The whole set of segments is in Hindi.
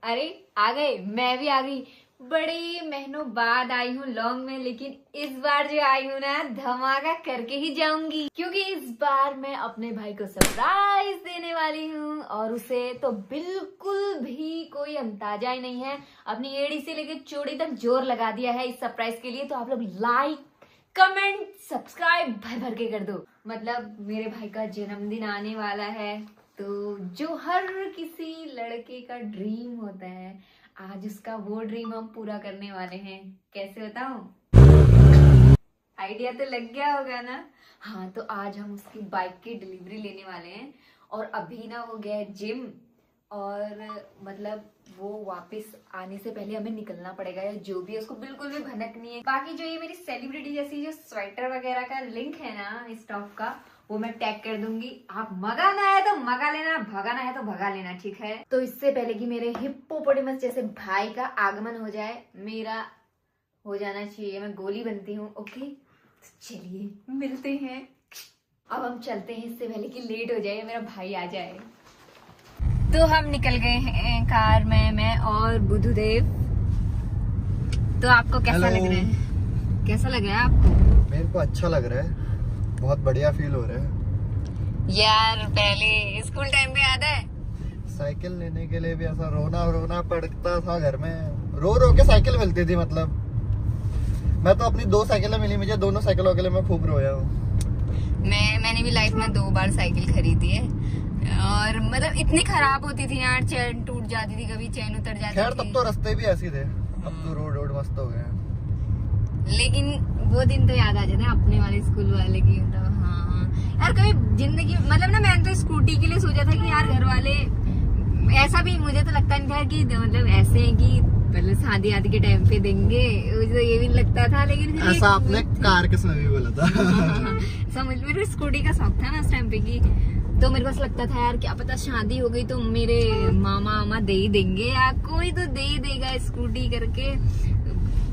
अरे आ गए, मैं भी आ गई। बड़ी महीनों बाद आई हूँ लॉन्ग में, लेकिन इस बार जो आई हूँ ना धमाका करके ही जाऊंगी, क्योंकि इस बार मैं अपने भाई को सरप्राइज देने वाली हूँ और उसे तो बिल्कुल भी कोई अंदाजा ही नहीं है। अपनी एड़ी से लेकर चोड़ी तक जोर लगा दिया है इस सरप्राइज के लिए। तो आप लोग लाइक कमेंट सब्सक्राइब भर भर के कर दो। मतलब मेरे भाई का जन्मदिन आने वाला है, तो जो हर किसी लड़के का ड्रीम होता है, आज उसका वो ड्रीम हम पूरा करने वाले हैं। कैसे बताऊं? आइडिया तो लग गया होगा ना। हाँ, तो आज हम उसकी बाइक की डिलीवरी लेने वाले हैं और अभी ना वो गया है जिम, और मतलब वो वापस आने से पहले हमें निकलना पड़ेगा, या जो भी है उसको बिल्कुल भी भनक नहीं है। बाकी जो ये मेरी सेलिब्रिटी जैसी जो स्वेटर वगैरह का लिंक है ना इस टॉप का, वो मैं टैग कर दूंगी। आप मंगाना है तो मंगा लेना, भगाना है तो भगा लेना, ठीक है। तो इससे पहले कि मेरे हिप्पोपोटेमस जैसे भाई का आगमन हो जाए, मेरा हो जाना चाहिए, मैं गोली बनती हूँ। ओके, तो चलिए मिलते हैं। अब हम चलते हैं इससे पहले कि लेट हो जाए, मेरा भाई आ जाए। तो हम निकल गए हैं कार में, मैं और बुद्धदेव। तो आपको कैसा लग रहा है? कैसा लग रहा है आपको? मेरे को अच्छा लग रहा है, बहुत बढ़िया फील हो रहा है यार। पहले स्कूल टाइम पे याद है, साइकिल लेने के लिए भी ऐसा रोना पड़ता था घर में, रो के साइकिल मिलती थी। मतलब मैं तो अपनी 2 साइकिलें मिली मुझे, दोनों साइकिलों के लिए मैं खूब रोया हूँ। मैंने भी लाइफ में 2 बार साइकिल खरीदी है, और मतलब इतनी खराब होती थी यार, चैन टूट जाती थी, कभी चैन उतर जाती थी। खैर तब तो रास्ते भी ऐसे थे, अब तो रोड मस्त हो गए। लेकिन वो दिन तो याद आ जाता है अपने वाले स्कूल वाले की। तो हाँ यार, कभी जिंदगी मतलब ना, मैंने तो स्कूटी के लिए सोचा था कि यार घर वाले ऐसा भी, मुझे तो लगता नहीं था कि मतलब ऐसे है कि पहले शादी आदि के टाइम पे देंगे, मुझे तो ये भी लगता था। लेकिन ऐसा आपने कार के समय भी बोला था। समझ, मेरे स्कूटी का शौक था ना उस टाइम पे की, तो मेरे पास लगता था यार क्या पता शादी हो गई तो मेरे मामा दे ही देंगे, या कोई तो दे ही देगा स्कूटी करके।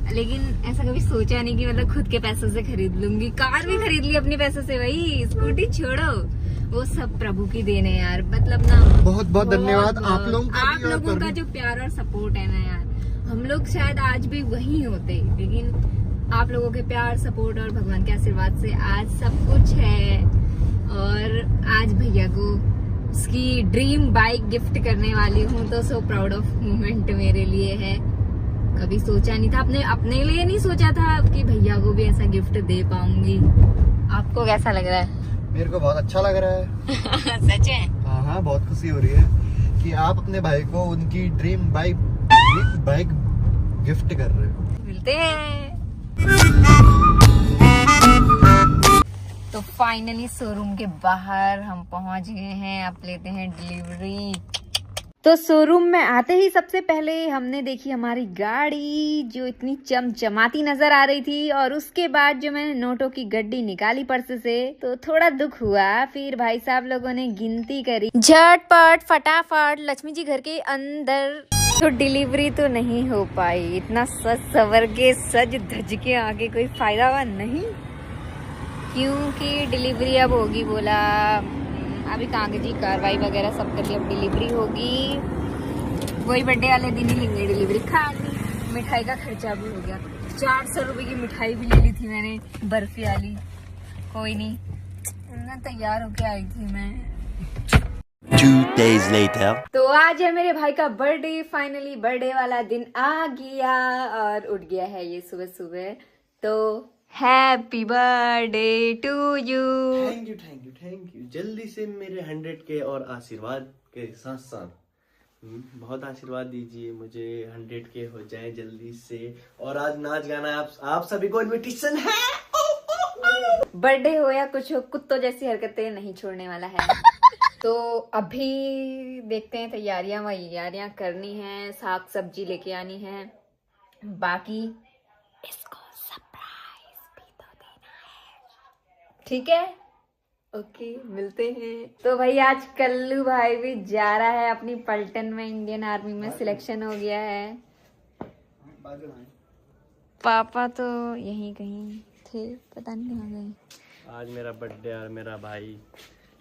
लेकिन ऐसा कभी सोचा नहीं कि मतलब खुद के पैसों से खरीद लूंगी। कार भी खरीद ली अपने पैसों से, भाई स्कूटी छोड़ो, वो सब प्रभु की देन है यार। मतलब ना बहुत बहुत धन्यवाद आप लोगों का जो प्यार और सपोर्ट है ना यार। हम लोग शायद आज भी वही होते, लेकिन आप लोगों के प्यार सपोर्ट और भगवान के आशीर्वाद से आज सब कुछ है। और आज भैया को उसकी ड्रीम बाइक गिफ्ट करने वाली हूँ, तो सो प्राउड ऑफ मोमेंट मेरे लिए है। कभी सोचा नहीं था, अपने लिए नहीं सोचा था कि भैया को भी ऐसा गिफ्ट दे पाऊंगी। आपको कैसा लग रहा है? मेरे को बहुत अच्छा लग रहा है। सच है? हाँ, बहुत खुशी हो रही है कि आप अपने भाई को उनकी ड्रीम बाइक गिफ्ट कर रहे हो। मिलते हैं। तो फाइनली शोरूम के बाहर हम पहुंच गए हैं, अब लेते हैं डिलीवरी। तो शोरूम में आते ही सबसे पहले हमने देखी हमारी गाड़ी, जो इतनी चमचमाती नजर आ रही थी, और उसके बाद जो मैंने नोटों की गड्डी निकाली पर्स से, तो थोड़ा दुख हुआ। फिर भाई साहब लोगों ने गिनती करी, झटपट फटाफट लक्ष्मी जी घर के अंदर। तो डिलीवरी तो नहीं हो पाई, इतना सज सवर के सज धज के आगे कोई फायदा हुआ नहीं, क्योंकि डिलीवरी अब होगी बोला। अभी कागजी कार्रवाई वगैरह सब करके अब डिलीवरी होगी। वही बर्थडे वाले दिन ही लेंगे डिलीवरी। खाली मिठाई का खर्चा भी हो गया, 400 रुपए की मिठाई भी ले ली थी मैंने, बर्फी वाली। कोई नहीं, मैं तैयार होके आई थी मैं। 2 days later. तो आज है मेरे भाई का बर्थडे, फाइनली बर्थडे वाला दिन आ गया, और उठ गया है ये सुबह सुबह। तो happy birthday to you. Thank you. जल्दी से मेरे 100K और आशीर्वाद के साथ साथ बहुत आशीर्वाद दीजिए, मुझे 100K हो जाए जल्दी से। और आज नाच गाना आप सभी को इनविटेशन है। बर्थडे हो या कुछ हो, कुत्तों जैसी हरकतें नहीं छोड़ने वाला है। तो अभी देखते हैं, तैयारियां करनी है, साग सब्जी लेके आनी है, बाकी इसको सरप्राइज ठीक है, ओके मिलते हैं। तो भाई आज कल्लू भाई भी जा रहा है अपनी पलटन में, इंडियन आर्मी में सिलेक्शन हो गया है। पापा तो यहीं कहीं थे, पता नहीं कहाँ गए। आज मेरा बर्थडे और मेरा भाई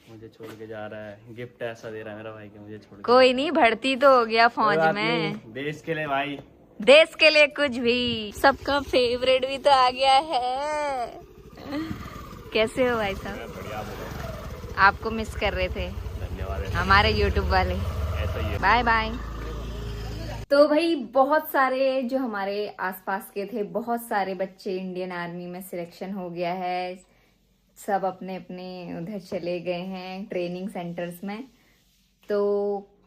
मुझे छोड़ के जा रहा है। गिफ्ट ऐसा दे रहा है मेरा भाई कि मुझे छोड़ के। कोई नहीं, भर्ती तो हो गया कोई फौज बात में। नहीं, देश के लिए भाई, देश के लिए कुछ भी। सबका फेवरेट भी तो आ गया है। कैसे हो भाई साहब? बढ़िया। आपको मिस कर रहे थे धन्यवाद हमारे यूट्यूब वाले। ऐसा ही है। Bye bye. तो भाई बहुत सारे जो हमारे आसपास के थे, बहुत सारे बच्चे इंडियन आर्मी में सिलेक्शन हो गया है। सब अपने अपने उधर चले गए हैं ट्रेनिंग सेंटर्स में। तो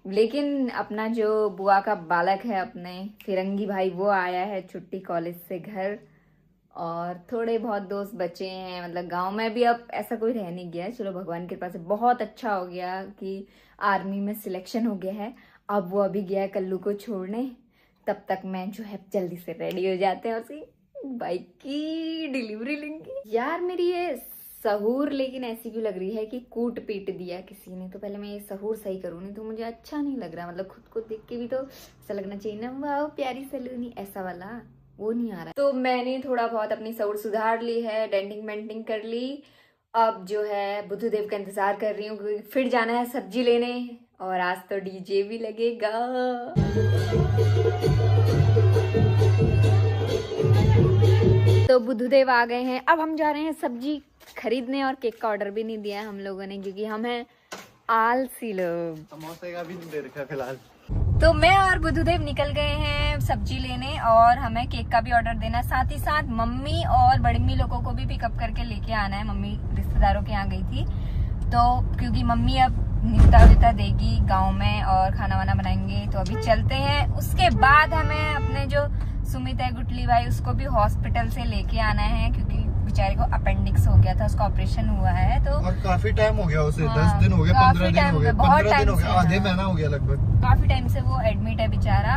लेकिन अपना जो बुआ का बालक है अपने फिरंगी भाई, वो आया है छुट्टी कॉलेज से घर। और थोड़े बहुत दोस्त बचे हैं, मतलब गांव में भी अब ऐसा कोई रह नहीं गया। चलो भगवान की कृपा से बहुत अच्छा हो गया कि आर्मी में सिलेक्शन हो गया है। अब वो अभी गया है कल्लू को छोड़ने, तब तक मैं जो है जल्दी से रेडी हो जाते हैं उसकी बाइक की डिलीवरी लेंगे। यार मेरी ये सहूर लेकिन ऐसी क्यों लग रही है कि कूट पीट दिया किसी ने। तो पहले मैं ये सहूर सही करूँ, नहीं तो मुझे अच्छा नहीं लग रहा। मतलब खुद को देख के भी तो ऐसा लगना चाहिए ना, वाह प्यारी सलूनी, ऐसा वाला वो नहीं आ रहा। तो मैंने थोड़ा बहुत अपनी सहूर सुधार ली है, डेंटिंग मेंटिंग कर ली। अब जो है बुद्धदेव का इंतजार कर रही हूँ क्योंकि फिर जाना है सब्जी लेने, और आज तो डीजे भी लगेगा। तो बुद्धदेव आ गए हैं, अब हम जा रहे हैं सब्जी खरीदने। और केक का ऑर्डर भी नहीं दिया है हम लोगों ने क्योंकि हम हैं आलसी लोग। समोसे का भी नहीं दे रखा फिलहाल। तो मैं और बुद्धदेव निकल गए हैं सब्जी लेने, और हमें केक का भी ऑर्डर देना, साथ ही साथ मम्मी और बड़ी मम्मी लोगों को भी पिकअप करके लेके आना है। मम्मी रिश्तेदारों के यहाँ गई थी, तो क्योंकि मम्मी अब न्योता व्योता देगी गांव में और खाना वाना बनाएंगे। तो अभी चलते हैं। उसके बाद हमें अपने जो सुमित है गुटली भाई, उसको भी हॉस्पिटल से लेके आना है क्योंकि बेचारे को अपेंडिक्स हो गया था, उसका ऑपरेशन हुआ है। तो और काफी टाइम हो गया उसे, हाँ, 10 दिन हो गए, 15 दिन हो गए, बहुत 15 दिन हो गए, टाइम से, आधे महीना हो गया लगभग। काफी टाइम से वो एडमिट है बेचारा।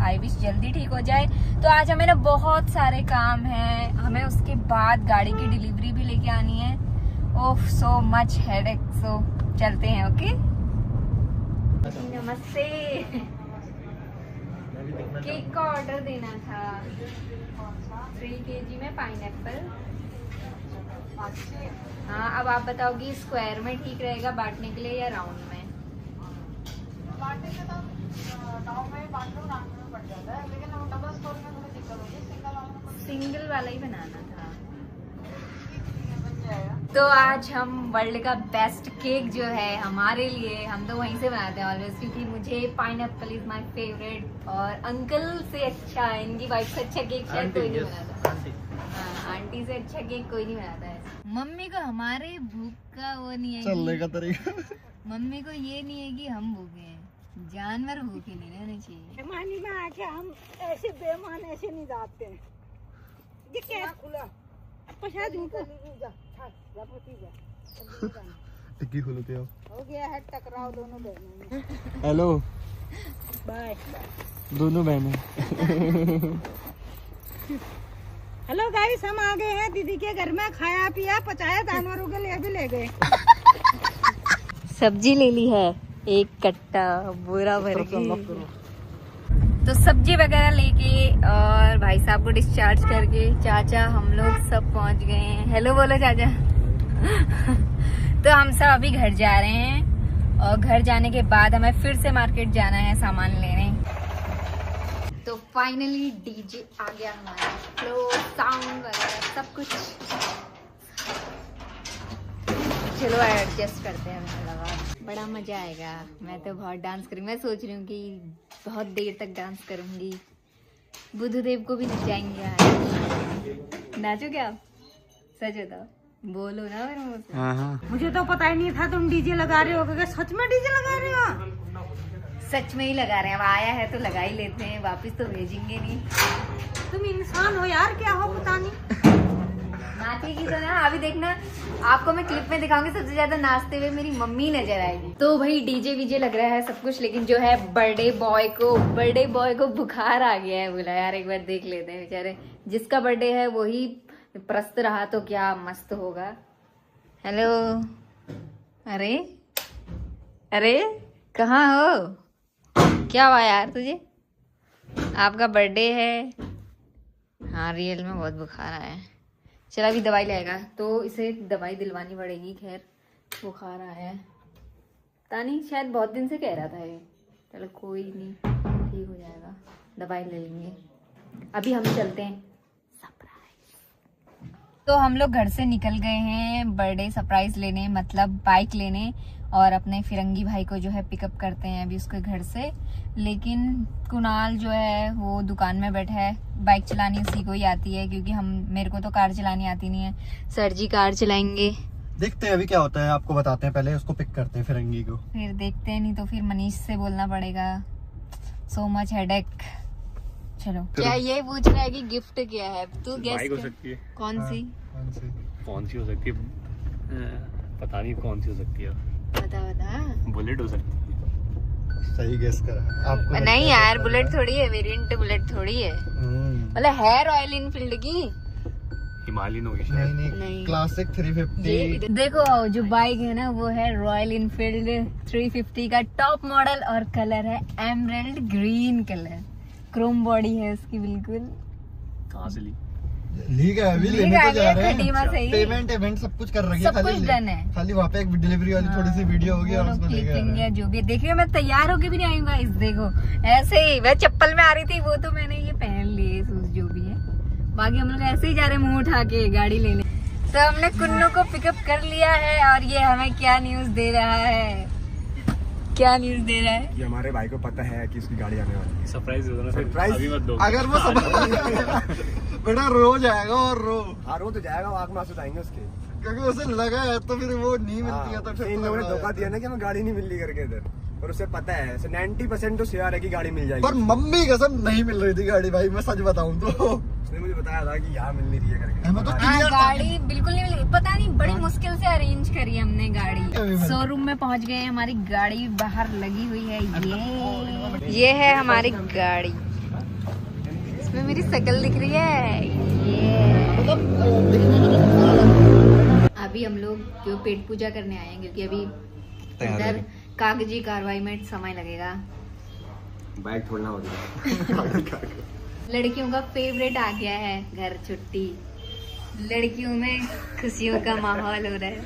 आई विश जल्दी ठीक हो जाए। तो आज हमें ना बहुत सारे काम है, हमें उसके बाद गाड़ी की डिलीवरी भी लेके आनी है। ओह सो मच हेडेक। सो चलते हैं। ओके नमस्ते। केक का ऑर्डर देना था 3 kg में पाइनएप्पल। हाँ अब आप बताओगी स्क्वायर में ठीक रहेगा बांटने के लिए या राउंड में? बांटने के तो गाँव में बांट लो, राउंड में पड़ जाता है, लेकिन हम डबल स्टोर में थोड़ी दिक्कत होगी, सिंगल वाले में सिंगल वाला ही बनाना था। बन जाएगा। तो आज हम वर्ल्ड का बेस्ट केक जो है हमारे लिए, हम तो वहीं से बनाते हैं ऑलवेज, क्योंकि मुझे पाइनएप्पल इज माय फेवरेट। और अंकल से अच्छा, इनकी वाइफ से अच्छा केक शायद कोई नहीं बनाता। हाँ, आंटी से अच्छा केक कोई नहीं बनाता है। मम्मी को हमारे भूख का वो नहीं है, चलने का तरीका। मम्मी को ये नहीं है कि हम भूखे हैं, जानवर भूखे नहीं रहने चाहिए। बेमानी में आके हम ऐसे बेमान ऐसे नहीं जाते हैं। ये क्या खुला प्रसाद टिक्की खोलते हो। हो गया है टकराव दोनों बहनों में। Hello bye. दोनों बहनें। हेलो गाइस, हम आ गए हैं दीदी के घर में, खाया पिया पचाया, जानवरों के लिए भी ले गए। सब्जी ले ली है, एक कट्टा बोरा भर के। तो सब्जी वगैरह लेके और भाई साहब को डिस्चार्ज करके चाचा हम लोग सब पहुंच गए हैं। हेलो बोलो चाचा। तो हम सब अभी घर जा रहे हैं, और घर जाने के बाद हमें फिर से मार्केट जाना है सामान लेने। तो फाइनली डीजे आ गया हमारा, फ्लो साउंड वगैरह सब कुछ। चलो एडजस्ट करते हैं, हमें लगा बड़ा मजा आएगा। मैं तो बहुत डांस करूँगी, मैं सोच रही हूँ कि बहुत देर तक डांस करूँगी। बुद्धदेव को भी नचाएंगे आज। नाचोगे आप? सच बताओ, बोलो ना मेरे मुंह से। हाँ। मुझे तो पता ही नहीं था तुम डीजे लगा रहे हो। क्या सच में डीजे लगा रहे हो? सच में ही लगा रहे हैं, अब आया है तो लगा ही लेते हैं, वापस तो भेजेंगे नहीं। तुम इंसान हो यार, क्या हो पता नहीं। नाचेगी तो ना, अभी देखना आपको मैं क्लिप में दिखाऊंगी, सबसे ज्यादा नाचते हुए मेरी मम्मी नजर आएगी। तो भाई डीजे वीजे लग रहा है सब कुछ, लेकिन जो है बर्थडे बॉय को बुखार आ गया है। बोला यार एक बार देख लेते हैं, बेचारे जिसका बर्थडे है वही प्रस्त रहा तो क्या मस्त होगा। हेलो। अरे अरे कहाँ हो? क्या हुआ यार तुझे? आपका बर्थडे है? हाँ रियल में बहुत बुखार आया है। चल अभी दवाई लाएगा तो इसे दवाई दिलवानी पड़ेगी। खैर बुखार आया है, पता नहीं शायद बहुत दिन से कह रहा था ये। चलो कोई नहीं, ठीक हो जाएगा, दवाई ले लेंगे। अभी हम चलते हैं सरप्राइज। तो हम लोग घर से निकल गए हैं बर्थडे सरप्राइज लेने, मतलब बाइक लेने, और अपने फिरंगी भाई को जो है पिकअप करते हैं अभी उसके घर से। लेकिन कुणाल जो है वो दुकान में बैठा है, बाइक चलानी उसी को ही आती है क्योंकि मेरे को तो कार चलानी आती नहीं है। सर जी कार चलाएंगे, देखते हैं अभी क्या होता है, आपको बताते हैं। पहले उसको पिक करते हैं फिरंगी को, फिर देखते हैं, नहीं तो फिर मनीष से बोलना पड़ेगा। So much headache. चलो क्या ये पूछ रहा है कि गिफ्ट क्या है? तू गेस हो सकती है। कौन सी? कौन सी हो सकती है? पता नहीं कौन सी हो सकती है। बता। बुलेट हो सकती है। सही गेस करा आपको। नहीं यार बुलेट थोड़ी है, वेरिएंट बुलेट थोड़ी है, मतलब है रॉयल इनफील्ड की। हिमालयन होगी शायद। नहीं, क्लासिक 350। देखो जो बाइक है ना वो है रॉयल इनफील्ड 350 का टॉप मॉडल, और कलर है emerald green colour, Chrome body है उसकी बिल्कुल। कहाँ से ली? लीग है अभी, लेने तो जा रहे हैं। पेमेंट पेमेंट सब कुछ कर रही है, सब कुछ डन है। खाली वहाँ पे एक डिलीवरी वाली थोड़ी सी वीडियो होगी और उसको लेके आ रहे हैं। जो भी देखिए, मैं तैयार होके भी नहीं आई हूँ इस, देखो ऐसे ही मैं चप्पल में आ रही थी, वो तो मैंने ये पहन लिए शूज जो भी है। बाकी हम लोग ऐसे ही जा रहे हैं मुंह उठा के गाड़ी लेने। तो हमने कुन्नू को पिकअप कर लिया है और ये हमें क्या न्यूज दे रहा है? क्या न्यूज दे रहा है? ये हमारे भाई को पता है कि उसकी गाड़ी आने वाली है। सरप्राइज दे दो ना। सरप्राइज? अभी मत दो। अगर वो सब बेटा रो जाएगा और रो, हाँ रो तो जाएगा, वो आँख में आंसू आएंगे उसके, क्योंकि उसे लगा है तो फिर वो नहीं मिलती है तो फिर इन लोगों ने धोखा दिया ना कि हमें गाड़ी नहीं मिल रही करके इधर, और उसे पता है 90% तो शेयर है कि गाड़ी मिल जाएगी। पर मम्मी कसम नहीं मिल रही थी गाड़ी भाई, मैं सच बताऊं तो उसने मुझे बताया था कि यहाँ मिल नहीं रही है करके। हमें तो हाँ गाड़ी बिल्कुल नहीं मिली, पता नहीं बड़ी मुश्किल से अरेंज करी हमने गाड़ी। शोरूम में पहुंच गए, हमारी गाड़ी बाहर लगी हुई है। ये है हमारी गाड़ी, इसमें मेरी शक्ल दिख रही है। अभी हम लोग जो पेट पूजा करने आए हैं क्योंकि अभी इधर कागजी कार्रवाई में समय लगेगा। बाइक छोड़ना होगा। लड़कियों का फेवरेट आ गया है घर छुट्टी, लड़कियों में खुशियों का माहौल हो रहा है।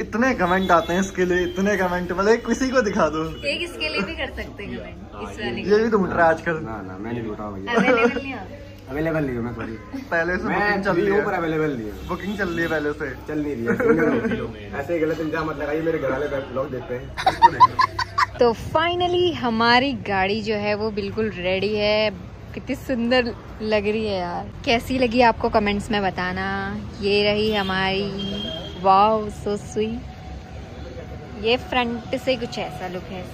इतने कमेंट आते हैं इसके लिए, इतने कमेंट, मतलब किसी को दिखा दो। एक इसके लिए भी कर सकते हैं कमेंट, इस वाले ये भी ढूंढ रहा है आजकल। ना मैं नहीं लूटा भैया, अवेलेबल नहीं हो। अवेलेबल नहीं हूँ मैं, सॉरी। पहले से मैं बुकिंग चल रही पर है, अवेलेबल नहीं हूँ, बुकिंग चल रही है पहले से। चल नहीं रही है। ऐसे ही गलत इल्जाम मत लगाइए, मेरे घर वाले ब्लॉग देखते हैं। तो फाइनली हमारी गाड़ी जो है वो बिल्कुल रेडी है। कितनी सुंदर लग रही है यार, कैसी लगी आपको कमेंट्स में बताना। ये रही हमारी, वाओ सो स्वीट। ये फ्रंट से कुछ ऐसा लुक है।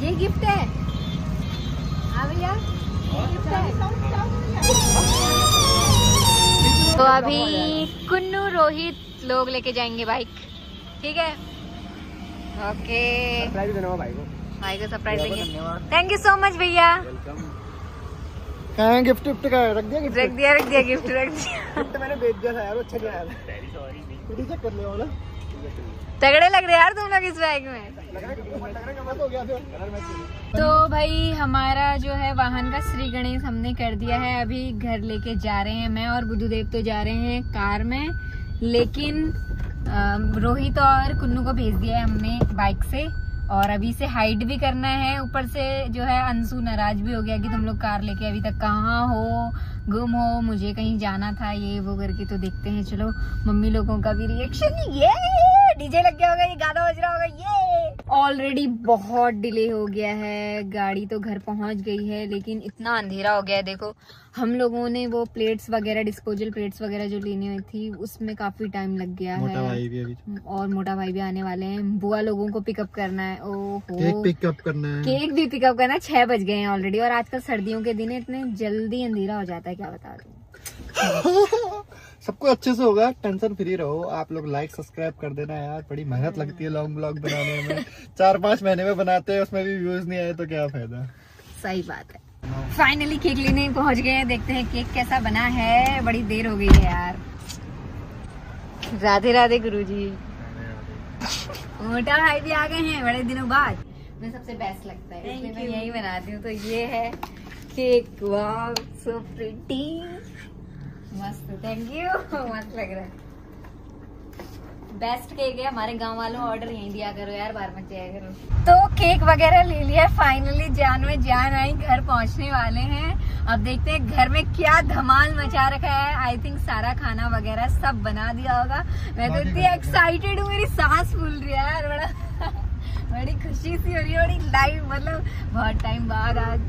ये गिफ्ट है। हाँ भैया गिफ्ट है। तो अभी कुन्नू रोहित लोग लेके जाएंगे बाइक, ठीक है? ओके, सरप्राइज देना भाई को, भाई को सरप्राइज देंगे। थैंक यू सो मच भैया। कहाँ गिफ्ट विफ्ट का रख दिया? रख दिया गिफ्ट रख दिया। गिफ्ट मैंने भेज दिया था यार, अच्छा नहीं आया था। चेक कर ले वाला, तगड़े लग रहे यार तुम लोग इस बैग में। तो भाई हमारा जो है वाहन का श्री गणेश हमने कर दिया है, अभी घर लेके जा रहे हैं। मैं और बुद्धदेव तो जा रहे हैं कार में, लेकिन रोहित और कुन्नू को भेज दिया है हमने बाइक से, और अभी से हाइड भी करना है। ऊपर से जो है अंशु नाराज भी हो गया कि तुम लोग कार लेके अभी तक कहाँ हो, गुम हो, मुझे कहीं जाना था, ये वो करके। तो देखते हैं, चलो मम्मी लोगों का भी रिएक्शन। ये डीजे लग गया होगा, ये गाना बज रहा होगा। ये ऑलरेडी बहुत डिले हो गया है, गाड़ी तो घर पहुंच गई है, लेकिन इतना अंधेरा हो गया है। देखो हम लोगों ने वो प्लेट्स वगैरह, डिस्पोजल प्लेट्स वगैरह जो लेनी हुई थी, उसमें काफी टाइम लग गया मोटा है। भाई भी अभी, और मोटा भाई भी आने वाले हैं, बुआ लोगों को पिकअप करना है। ओहो, केक पिकअप करना है, केक भी पिकअप करना है। 6 बज गए हैं ऑलरेडी, और आजकल सर्दियों के दिन इतने जल्दी अंधेरा हो जाता है, क्या बता दूं। सब कुछ अच्छे से होगा, टेंशन फ्री रहो। आप लोग लाइक सब्सक्राइब कर देना यार, बड़ी मेहनत लगती है लॉन्ग ब्लॉग बनाने में। 4-5 महीने में बनाते हैं, उसमें भी व्यूज नहीं आए तो क्या फायदा। सही बात है। फाइनली केक लेने पहुंच गए हैं, देखते हैं केक कैसा बना है। बड़ी देर हो गई है यार। राधे राधे गुरुजी। मोटा भाई भी आ गए हैं बड़े दिनों बाद। मुझे सबसे बेस्ट लगता है इसलिए मैं यही बनाती हूँ। तो ये है केक, वाव सो प्रिटी, मस्त, थैंक यू, मस्त लग रहा है। बेस्ट केक है। हमारे गांव वालों ऑर्डर यहीं दिया करो यार, बार मत जाया करो। तो केक वगैरह ले लिया, फाइनली जान में जान आई, घर पहुंचने वाले हैं। अब देखते हैं घर में क्या धमाल मचा रखा है। आई थिंक सारा खाना वगैरह सब बना दिया होगा। मैं तो इतनी एक्साइटेड हूँ, मेरी सांस फूल रही है यार। बड़ी खुशी सी हो रही है, बड़ी लाइव, मतलब बहुत टाइम बाद आज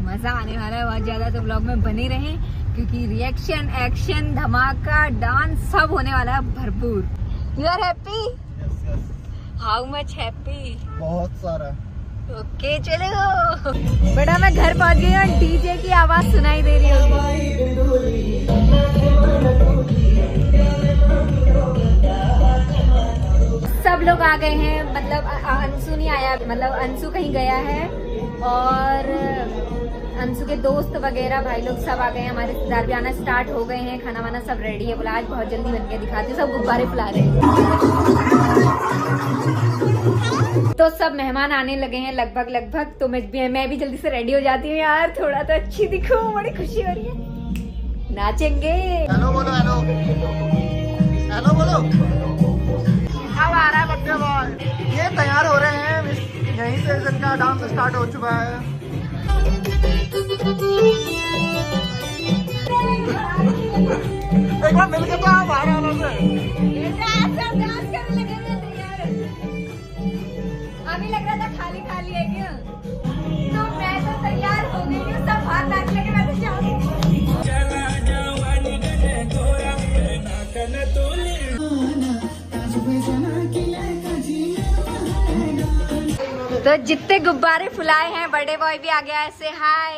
मजा आने वाला है बहुत ज्यादा। तो ब्लॉग में बने रहें क्योंकि रिएक्शन, एक्शन, धमाका, डांस सब होने वाला है भरपूर। You are happy? How much happy? बहुत सारा। ओके चलो बेटा, मैं घर पहुंच गई और डीजे की आवाज सुनाई दे रही होगी। सब लोग आ गए हैं, मतलब अंशु नहीं आया, मतलब अंशु कहीं गया है और अंशु के दोस्त वगैरह भाई लोग सब आ गए हैं। हमारे रिश्तेदार भी आना स्टार्ट हो गए हैं। खाना वाना सब रेडी है। बोला आज बहुत जल्दी बन के दिखाती हूँ। सब गुब्बारे फुला रहे हैं। तो सब मेहमान आने लगे हैं लगभग। तो मैं भी जल्दी से रेडी हो जाती हूँ यार, थोड़ा तो अच्छी दिखूं। बड़ी खुशी हो रही है। नाचेंगे। हेलो बोलो, हेलो हेलो बोलो। अब आ रहा है बच्चे बॉय। ये तैयार हो रहे हैं, यहीं से इनका डांस स्टार्ट हो चुका है। एक बार मिलके तो आप आ रहे अभी लग रहा था खाली खाली है क्या? तो मैं तो तैयार हो गई हूँ, सब हाथ नाचने के, मैं तो जाऊंगी। तो जितने गुब्बारे फुलाए हैं, बर्थडे बॉय भी आ गया है। से हाय।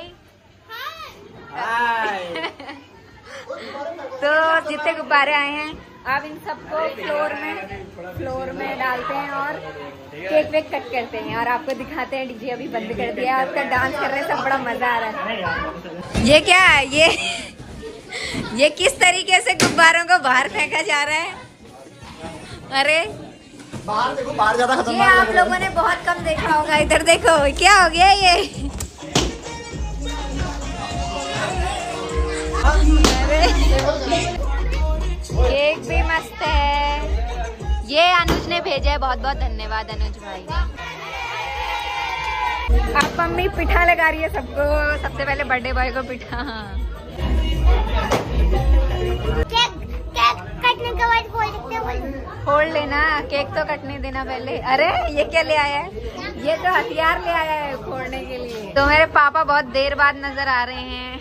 तो जितने गुब्बारे आए हैं अब इन सबको फ्लोर में डालते हैं और केक वेक कट करते हैं और आपको दिखाते हैं। डीजे अभी बंद कर दिया, आपका डांस कर रहे हैं, सब बड़ा मजा आ रहा है। ये क्या है? ये किस तरीके से गुब्बारों को बाहर फेंका जा रहा है? अरे बाहर देखो, बाहर ज्यादा ये खतरनाक आप लोगों ने बहुत कम देखा होगा। इधर देखो क्या हो गया ये। केक भी मस्त है। ये अनुज ने भेजा है, बहुत बहुत धन्यवाद अनुज भाई। अब मम्मी पिठा लगा रही है सबको। सबसे पहले बर्थडे बॉय को पिठा। कटने के बाद खोल सकते हो। खोल लेना, केक तो कटने देना पहले। अरे ये क्या ले आया है? ये तो हथियार ले आया है फोड़ने के लिए। तो मेरे पापा बहुत देर बाद नजर आ रहे हैं।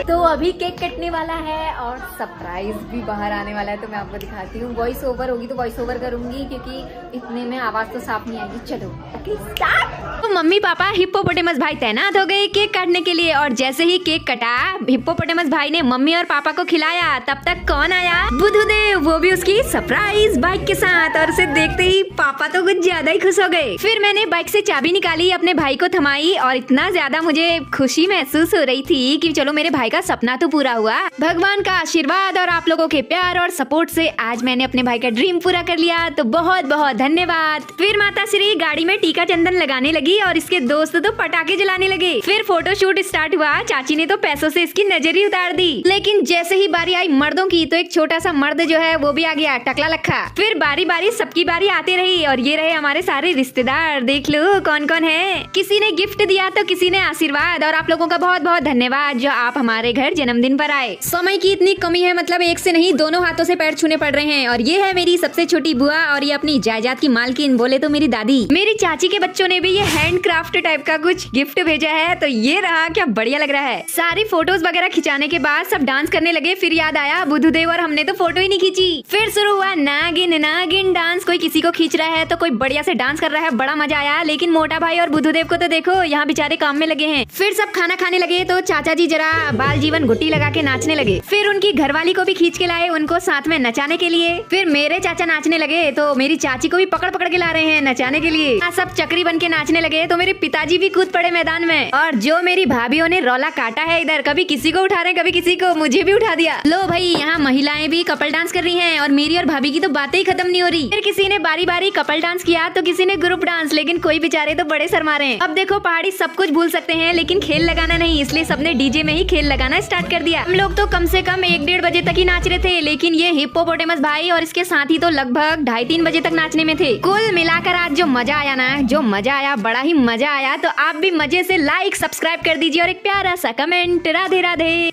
तो अभी केक कटने वाला है और सरप्राइज भी बाहर आने वाला है। तो मैं आपको दिखाती हूँ। वॉइस ओवर होगी तो वॉइस ओवर करूंगी क्योंकि इतने में आवाज तो साफ नहीं आएगी। चलो ओके स्टार्ट। तो मम्मी पापा हिप्पोपोटेमस भाई तैनात हो गए केक काटने के लिए और जैसे ही केक कटा, हिप्पोपोटेमस भाई ने मम्मी और पापा को खिलाया। तब तक कौन आया? बुद्धदेव, वो भी उसकी सरप्राइज बाइक के साथ। और उसे देखते ही पापा तो कुछ ज्यादा ही खुश हो गए। फिर मैंने बाइक से चाबी निकाली, अपने भाई को थमाई और इतना ज्यादा मुझे खुशी महसूस हो रही थी कि चलो मेरे भाई का सपना तो पूरा हुआ। भगवान का आशीर्वाद और आप लोगों के प्यार और सपोर्ट से आज मैंने अपने भाई का ड्रीम पूरा कर लिया। तो बहुत बहुत धन्यवाद। फिर माता श्री गाड़ी में टीका चंदन लगाने लगी और इसके दोस्त तो पटाखे जलाने लगे। फिर फोटो शूट स्टार्ट हुआ। चाची ने तो पैसों से इसकी नजर ही उतार दी। लेकिन जैसे ही बारी आई मर्दों की तो एक छोटा सा मर्द जो है वो भी आ गया, टकला लखा। फिर बारी बारी सबकी बारी आती रही और ये रहे हमारे सारे रिश्तेदार। देख लो कौन कौन है। किसी ने गिफ्ट दिया तो किसी ने आशीर्वाद। और आप लोगों का बहुत बहुत बहुत धन्यवाद जो आप हमारे घर जन्मदिन पर आए। समय की इतनी कमी है, मतलब एक से नहीं दोनों हाथों से पैर छूने पड़ रहे हैं। और ये है मेरी सबसे छोटी बुआ और ये अपनी जायदाद की मालकिन, बोले तो मेरी दादी। मेरी चाची के बच्चों ने भी ये हैंडक्राफ्ट टाइप का कुछ गिफ्ट भेजा है, तो ये रहा, क्या बढ़िया लग रहा है। सारी फोटोज वगैरह खिंचाने के बाद सब डांस करने लगे, फिर याद आया बुद्धदेव और हमने तो फोटो ही नहीं खींची। फिर शुरू हुआ नागिन नागिन डांस, कोई किसी को खींच रहा है तो कोई बढ़िया से डांस कर रहा है, बड़ा मजा आया। लेकिन मोटा भाई और बुद्धदेव को तो देखो, यहाँ बेचारे काम में लगे हैं। फिर सब खाना खाने लगे तो चाचा जी जरा बाल जीवन घुट्टी लगा के नाचने लगे। फिर उनकी घरवाली को भी खींच के लाए, उनको साथ में नचाने के लिए। फिर मेरे चाचा नाचने लगे तो मेरी चाची को भी पकड़ पकड़ के ला रहे हैं नचाने के लिए। सब चक्री बन के नाचने लगे तो मेरे पिताजी भी कूद पड़े मैदान में। और जो मेरी भाभीओं ने रौला काटा है इधर, कभी किसी को उठा रहे कभी किसी को, मुझे भी उठा दिया। लो भाई, यहाँ महिलाएं भी कपल डांस कर रही हैं और मेरी और भाभी की तो बातें ही खत्म नहीं हो रही। फिर किसी ने बारी बारी कपल डांस किया तो किसी ने ग्रुप डांस, लेकिन कोई बेचारे तो बड़े शर्मा रहे हैं। अब देखो पहाड़ी सब कुछ भूल सकते हैं लेकिन खेल लगाना नहीं, इसलिए सबने डीजे में ही खेल लगाना स्टार्ट कर दिया। हम लोग तो कम से कम 1-1:30 बजे तक ही नाच रहे थे, लेकिन ये हिप्पोपोटेमस भाई और इसके साथी तो लगभग 2:30-3 बजे तक नाचने में थे। कुल मिलाकर आज जो मजा आया ना, जो मजा आया, बड़ा ही मजा आया। तो आप भी मजे से लाइक सब्सक्राइब कर दीजिए और एक प्यारा सा कमेंट। राधे राधे।